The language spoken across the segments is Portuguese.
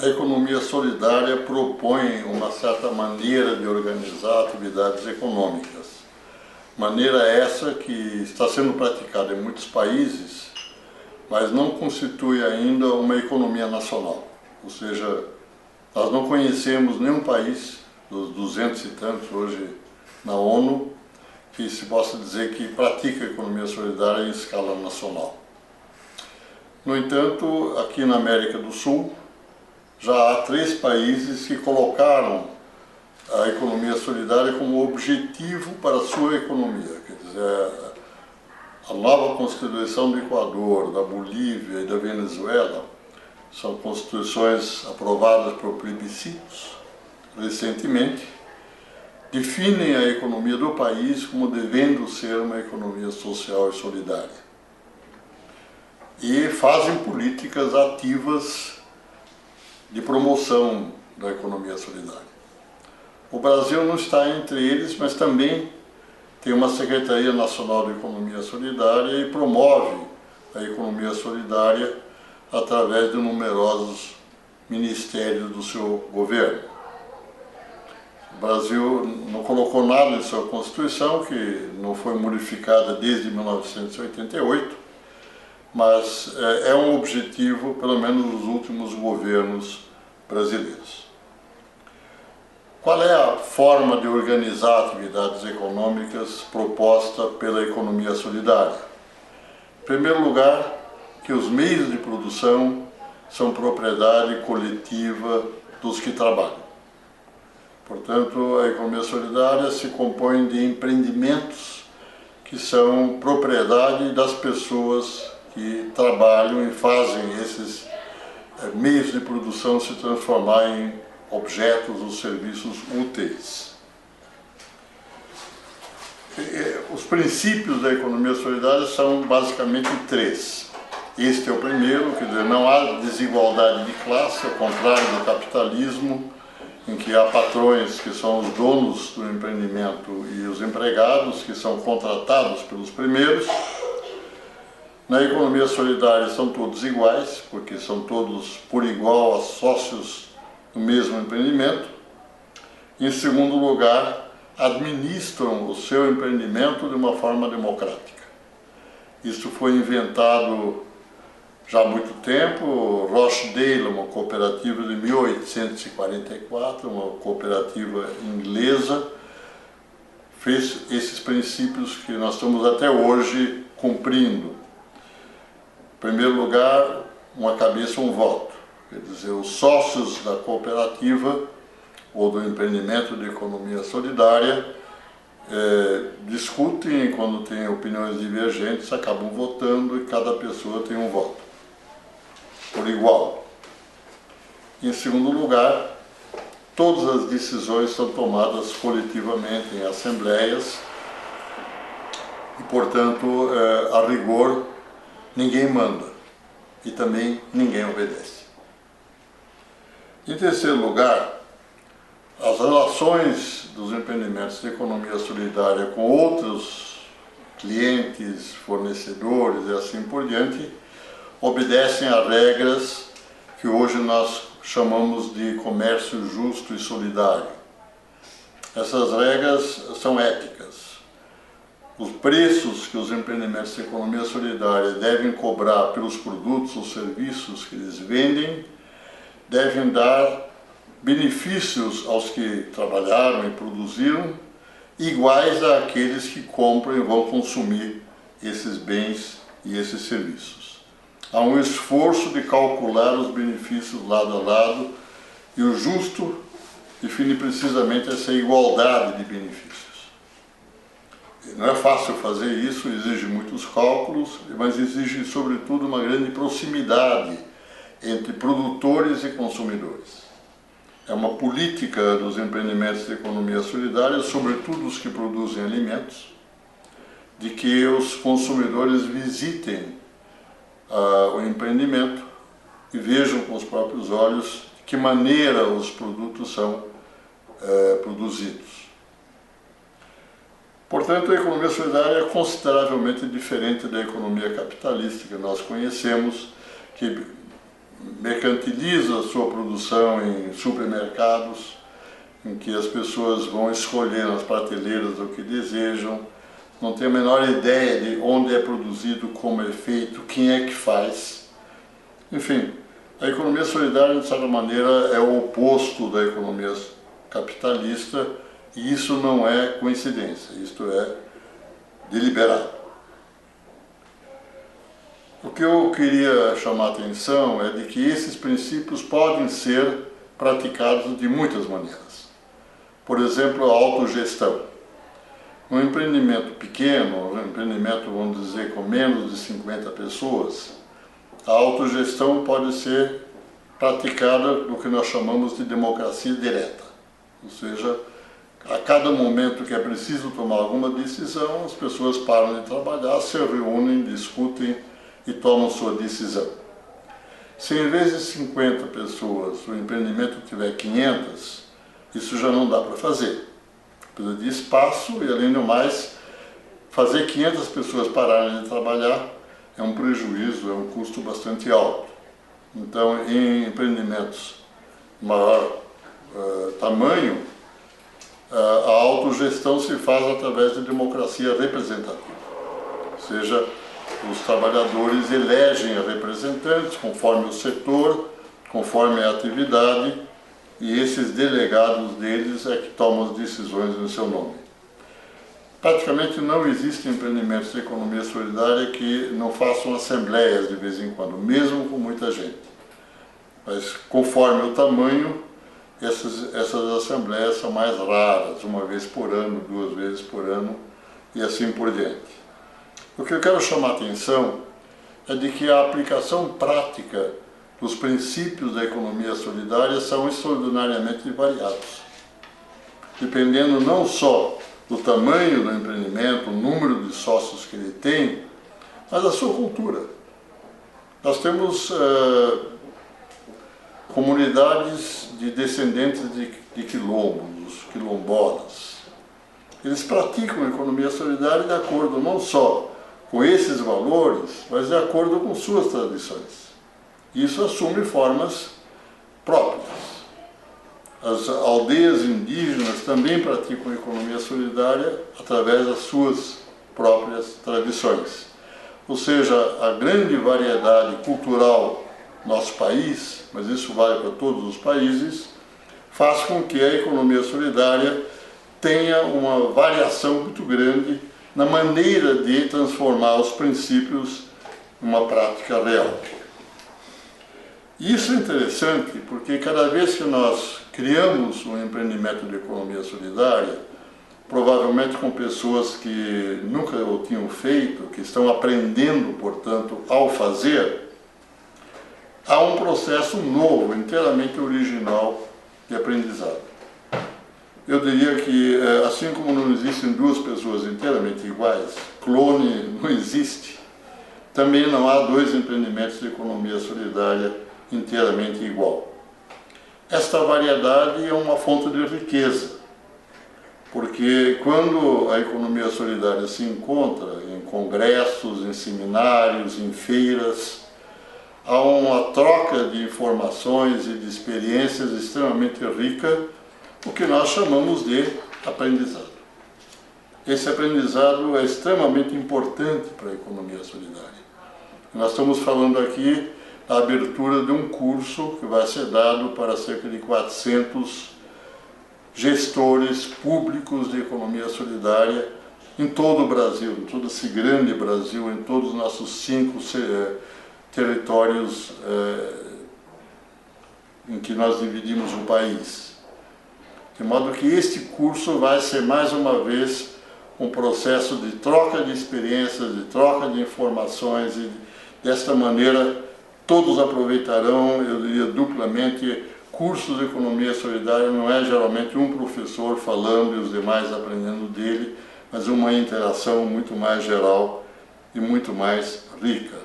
A economia solidária propõe uma certa maneira de organizar atividades econômicas. Maneira essa que está sendo praticada em muitos países, mas não constitui ainda uma economia nacional. Ou seja, nós não conhecemos nenhum país, dos 200 e tantos hoje na ONU, que se possa dizer que pratica a economia solidária em escala nacional. No entanto, aqui na América do Sul, já há 3 países que colocaram a economia solidária como objetivo para a sua economia. Quer dizer, a nova Constituição do Equador, da Bolívia e da Venezuela são constituições aprovadas por plebiscitos recentemente, definem a economia do país como devendo ser uma economia social e solidária. E fazem políticas ativas de promoção da economia solidária. O Brasil não está entre eles, mas também tem uma Secretaria Nacional de Economia Solidária e promove a economia solidária através de numerosos ministérios do seu governo. O Brasil não colocou nada em sua Constituição, que não foi modificada desde 1988, mas é um objetivo, pelo menos dos últimos governos brasileiros. Qual é a forma de organizar atividades econômicas proposta pela economia solidária? Em primeiro lugar, que os meios de produção são propriedade coletiva dos que trabalham. Portanto, a economia solidária se compõe de empreendimentos que são propriedade das pessoas que trabalham e fazem esses meios de produção se transformar em objetos ou serviços úteis. Os princípios da economia solidária são basicamente 3. Este é o primeiro, quer dizer, não há desigualdade de classe, ao contrário do capitalismo, em que há patrões que são os donos do empreendimento e os empregados que são contratados pelos primeiros. Na economia solidária são todos iguais, porque são todos por igual sócios do mesmo empreendimento. Em segundo lugar, administram o seu empreendimento de uma forma democrática. Isso foi inventado já há muito tempo. Rochdale, uma cooperativa de 1844, uma cooperativa inglesa, fez esses princípios que nós estamos até hoje cumprindo. Em primeiro lugar, uma cabeça, um voto. Quer dizer, os sócios da cooperativa ou do empreendimento de economia solidária discutem e, quando têm opiniões divergentes, acabam votando e cada pessoa tem um voto, por igual. Em segundo lugar, todas as decisões são tomadas coletivamente em assembleias e, portanto, a rigor, ninguém manda e também ninguém obedece. Em terceiro lugar, as relações dos empreendimentos de economia solidária com outros clientes, fornecedores e assim por diante, obedecem a regras que hoje nós chamamos de comércio justo e solidário. Essas regras são éticas. Os preços que os empreendimentos de economia solidária devem cobrar pelos produtos ou serviços que eles vendem devem dar benefícios aos que trabalharam e produziram, iguais àqueles que compram e vão consumir esses bens e esses serviços. Há um esforço de calcular os benefícios lado a lado e o justo define precisamente essa igualdade de benefícios. Não é fácil fazer isso, exige muitos cálculos, mas exige, sobretudo, uma grande proximidade entre produtores e consumidores. É uma política dos empreendimentos de economia solidária, sobretudo os que produzem alimentos, de que os consumidores visitem o empreendimento e vejam com os próprios olhos de que maneira os produtos são produzidos. Portanto, a economia solidária é consideravelmente diferente da economia capitalista que nós conhecemos, que mercantiliza a sua produção em supermercados, em que as pessoas vão escolher nas prateleiras o que desejam, não tem a menor ideia de onde é produzido, como é feito, quem é que faz. Enfim, a economia solidária, de certa maneira, é o oposto da economia capitalista, e isso não é coincidência, isto é deliberado. O que eu queria chamar a atenção é de que esses princípios podem ser praticados de muitas maneiras. Por exemplo, a autogestão. Um empreendimento pequeno, um empreendimento, vamos dizer, com menos de 50 pessoas, a autogestão pode ser praticada no que nós chamamos de democracia direta. Ou seja, a cada momento que é preciso tomar alguma decisão, as pessoas param de trabalhar, se reúnem, discutem e tomam sua decisão. Se em vez de 50 pessoas o empreendimento tiver 500, isso já não dá para fazer. Precisa de espaço e, além do mais, fazer 500 pessoas pararem de trabalhar é um prejuízo, é um custo bastante alto. Então, em empreendimentos de maior tamanho, a autogestão se faz através de democracia representativa. Ou seja, os trabalhadores elegem representantes conforme o setor, conforme a atividade, e esses delegados deles é que tomam as decisões em seu nome. Praticamente não existem empreendimentos de economia solidária que não façam assembleias de vez em quando, mesmo com muita gente. Mas conforme o tamanho, essas assembleias são mais raras, uma vez por ano, 2 vezes por ano e assim por diante. O que eu quero chamar a atenção é de que a aplicação prática dos princípios da economia solidária são extraordinariamente variados, dependendo não só do tamanho do empreendimento, o número de sócios que ele tem, mas da sua cultura. Nós temos comunidades de descendentes de quilombos, quilombolas. Eles praticam a economia solidária de acordo não só com esses valores, mas de acordo com suas tradições. Isso assume formas próprias. As aldeias indígenas também praticam a economia solidária através das suas próprias tradições. Ou seja, a grande variedade cultural do nosso país, mas isso vale para todos os países, faz com que a economia solidária tenha uma variação muito grande na maneira de transformar os princípios numa prática real. Isso é interessante porque cada vez que nós criamos um empreendimento de economia solidária, provavelmente com pessoas que nunca o tinham feito, que estão aprendendo, portanto, ao fazer, há um processo novo, inteiramente original de aprendizado. Eu diria que, assim como não existem duas pessoas inteiramente iguais, clone não existe, também não há dois empreendimentos de economia solidária inteiramente igual. Esta variedade é uma fonte de riqueza, porque quando a economia solidária se encontra em congressos, em seminários, em feiras, há uma troca de informações e de experiências extremamente rica, o que nós chamamos de aprendizado. Esse aprendizado é extremamente importante para a economia solidária. Nós estamos falando aqui da abertura de um curso que vai ser dado para cerca de 400 gestores públicos de economia solidária em todo o Brasil, em todo esse grande Brasil, em todos os nossos 5 territórios em que nós dividimos o país. De modo que este curso vai ser mais uma vez um processo de troca de experiências, de troca de informações e desta maneira todos aproveitarão, eu diria duplamente. Cursos de economia solidária não é geralmente um professor falando e os demais aprendendo dele, mas uma interação muito mais geral e muito mais rica.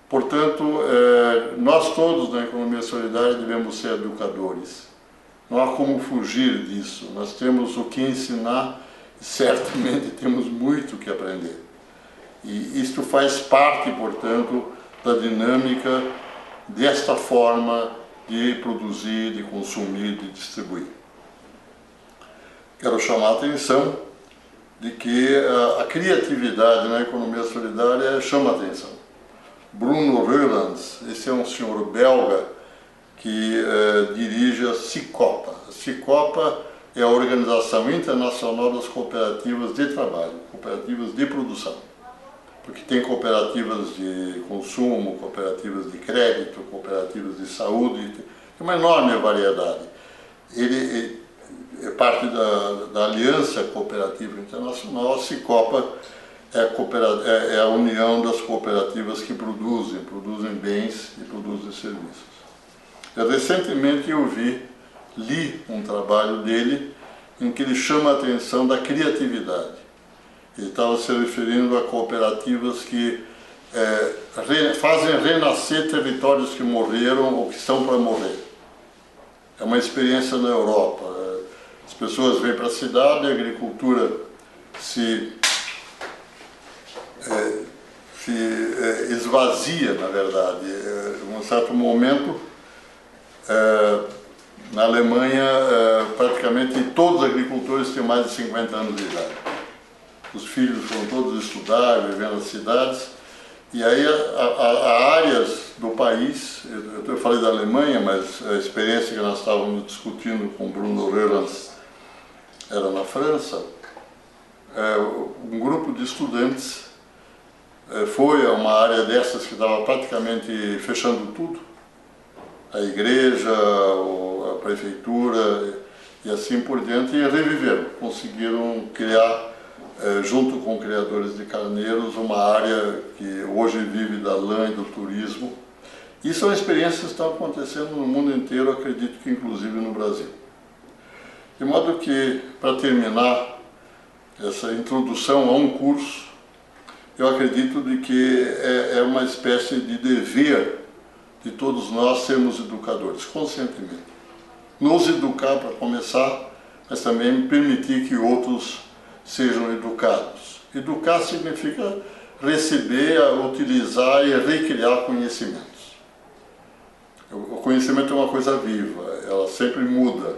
Portanto, nós todos na economia solidária devemos ser educadores. Não há como fugir disso. Nós temos o que ensinar e certamente temos muito que aprender. E isto faz parte, portanto, da dinâmica desta forma de produzir, de consumir, de distribuir. Quero chamar a atenção de que a criatividade na economia solidária chama a atenção. Bruno Reulands, esse é um senhor belga que dirige a Cicopa. A Cicopa é a Organização Internacional das Cooperativas de Trabalho, cooperativas de produção, porque tem cooperativas de consumo, cooperativas de crédito, cooperativas de saúde, tem uma enorme variedade. Ele é parte da Aliança Cooperativa Internacional. A Cicopa é a união das cooperativas que produzem bens e produzem serviços. Recentemente eu li um trabalho dele em que ele chama a atenção da criatividade. Ele estava se referindo a cooperativas que fazem renascer territórios que morreram ou que estão para morrer. É uma experiência na Europa. As pessoas vêm para a cidade, a agricultura se esvazia, na verdade. Em um certo momento, na Alemanha, praticamente todos os agricultores têm mais de 50 anos de idade. Os filhos foram todos estudar, viver nas cidades, e aí há áreas do país, eu falei da Alemanha, mas a experiência que nós estávamos discutindo com Bruno Reulands era na França. Um grupo de estudantes foi a uma área dessas que estava praticamente fechando tudo, a igreja, a prefeitura e assim por diante, e reviveram, conseguiram criar, junto com criadores de carneiros, uma área que hoje vive da lã e do turismo. E são experiências que estão acontecendo no mundo inteiro, acredito que inclusive no Brasil. De modo que, para terminar essa introdução a um curso, eu acredito de que é uma espécie de dever de todos nós sermos educadores, conscientemente. Nos educar para começar, mas também permitir que outros sejam educados. Educar significa receber, utilizar e recriar conhecimentos. O conhecimento é uma coisa viva, ela sempre muda.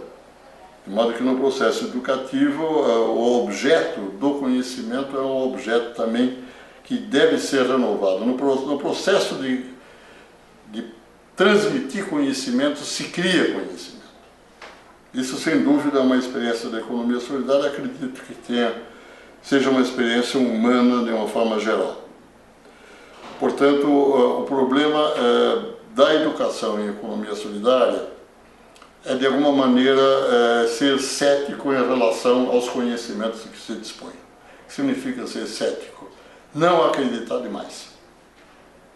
De modo que no processo educativo, o objeto do conhecimento é um objeto também que deve ser renovado. No processo de transmitir conhecimento, se cria conhecimento. Isso, sem dúvida, é uma experiência da economia solidária, acredito que seja uma experiência humana de uma forma geral. Portanto, o problema da educação em economia solidária é, de alguma maneira, ser cético em relação aos conhecimentos que se dispõe. O que significa ser cético? Não acreditar demais.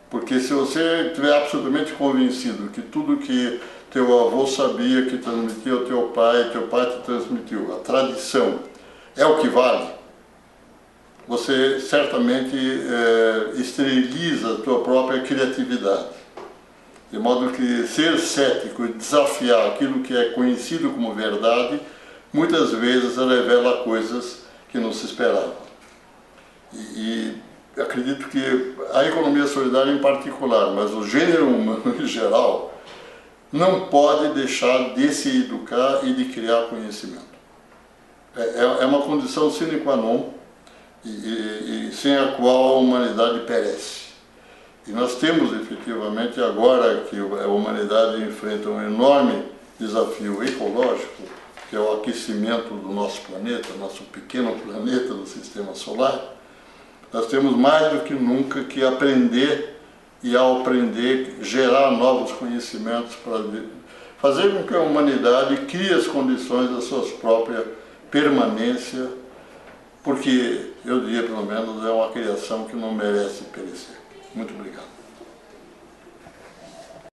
Porque se você estiver absolutamente convencido que tudo que teu avô sabia, que transmitiu ao teu pai te transmitiu, a tradição é o que vale, você certamente esteriliza a tua própria criatividade. De modo que ser cético e desafiar aquilo que é conhecido como verdade, muitas vezes revela coisas que não se esperavam. E acredito que a economia solidária em particular, mas o gênero humano em geral, não pode deixar de se educar e de criar conhecimento. É uma condição sine qua non e sem a qual a humanidade perece. E nós temos efetivamente, agora que a humanidade enfrenta um enorme desafio ecológico, que é o aquecimento do nosso planeta, nosso pequeno planeta do sistema solar, nós temos mais do que nunca que aprender e, ao aprender, gerar novos conhecimentos para fazer com que a humanidade crie as condições da sua própria permanência, porque, eu diria pelo menos, é uma criação que não merece perecer. Muito obrigado.